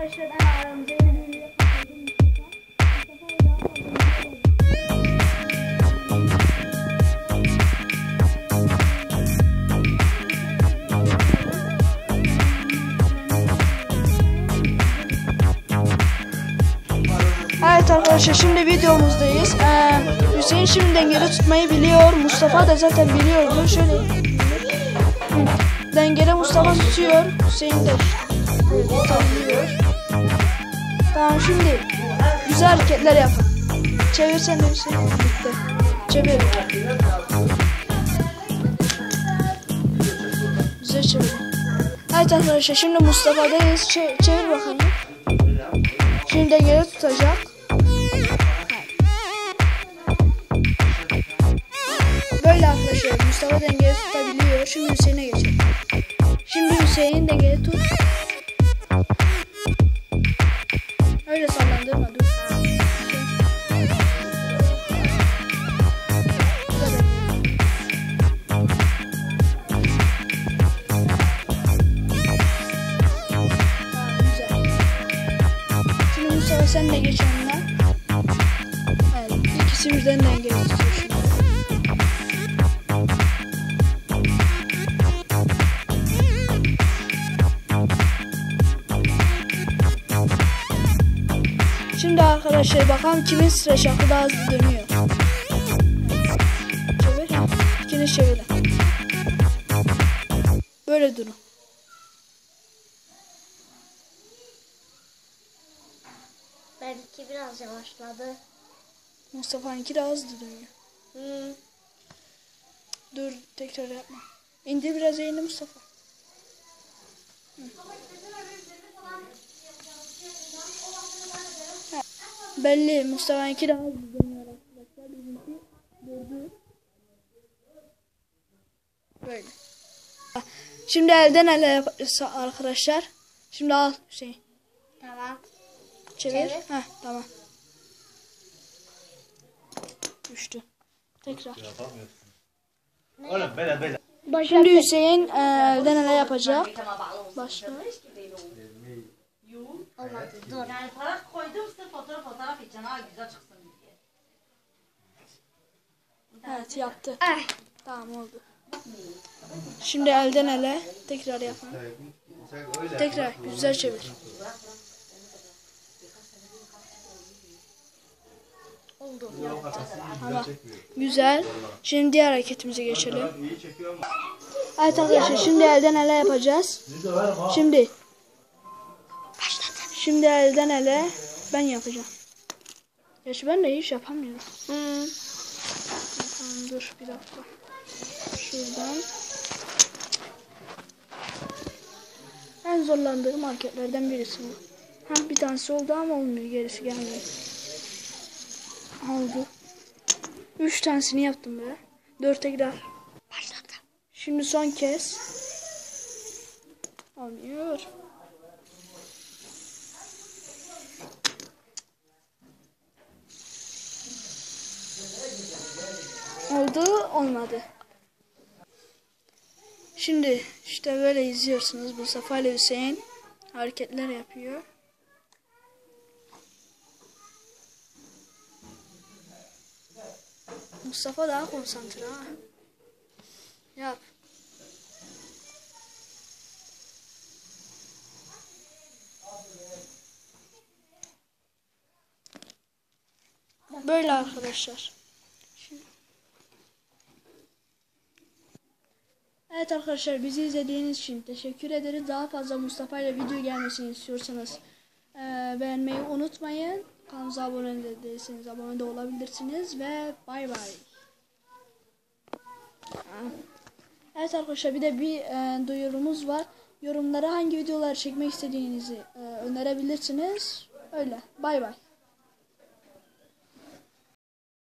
arkadaşlar, ben aramıza yeni bir video Evet arkadaşlar, şimdi videomuzdayız. Hüseyin şimdi dengede tutmayı biliyor. Mustafa da zaten biliyordu. Şöyle dengede Mustafa tutuyor. Hüseyin de tutabiliyor. Tamam, şimdi güzel hareketler yapın. Çevirsen de Hüseyin. Bitti. Çevir. Güzel çevir. Evet arkadaşlar, şimdi Mustafa'dayız. Çevir bakalım. Şimdi dengede tutacak. Böyle arkadaşlar, Mustafa dengede tutabiliyor. Şimdi Hüseyin'e geçelim. Şimdi Hüseyin dengede tut. Öyle sallandırma, dur. Şimdi Mustafa sen de geç onunla. Evet, ikisi birden dengede tutuyor şimdi. Şimdi arkadaşlar bakalım kimin sıra şarkı daha hızlı dönüyor. Çevir. İkiniz çevirin. Böyle durun. Belki biraz yavaşladı. Mustafa'nınki daha hızlı dönüyor. Dur, tekrar yapma. İndir biraz eğini Mustafa. Belli, Mustafa'nınki daha hızlı dönüyor arkadaşlar. Bizimki durdu. Böyle. Şimdi elden ele yapacağız arkadaşlar. Şimdi al Hüseyin. Tamam. Çevir. Heh, tamam. Düştü. Tekrar. Oğlum böyle. Şimdi Hüseyin elden ele yapacak. Başla. Olmadı. Dur. Yani para koydum size fotoğraf için ha güzel çıksın diye. Evet, yaptı. Ay. Tamam, oldu. Şimdi elden ele tekrar yapalım. Tekrar güzel çevir. Oldu. Tamam. Güzel. Şimdi diğer hareketimize geçelim. Evet arkadaşlar, şimdi elden ele yapacağız. Şimdi elden ele ben yapacağım. Gerçi ben de hiç yapamıyorum. Tamam, dur bir dakika. Şuradan. En zorlandığım hareketlerden birisi bu. Bir tanesi oldu ama olmuyor, gerisi gelmiyor. Oldu. 3 tanesini yaptım be. 4 tekrar. Başladı. Şimdi son kez. Olmuyor. Oldu, olmadı. Şimdi işte böyle izliyorsunuz. Mustafa ile Hüseyin hareketler yapıyor. Mustafa daha konsantre ha. Yap. Böyle arkadaşlar. Evet arkadaşlar, bizi izlediğiniz için teşekkür ederiz. Daha fazla Mustafa ile video gelmesini istiyorsanız beğenmeyi unutmayın. Kanalımıza abone değilseniz abone de olabilirsiniz ve bay bay. Evet arkadaşlar, bir de bir duyurumuz var. Yorumlara hangi videolar çekmek istediğinizi önerebilirsiniz. Öyle. Bay bay.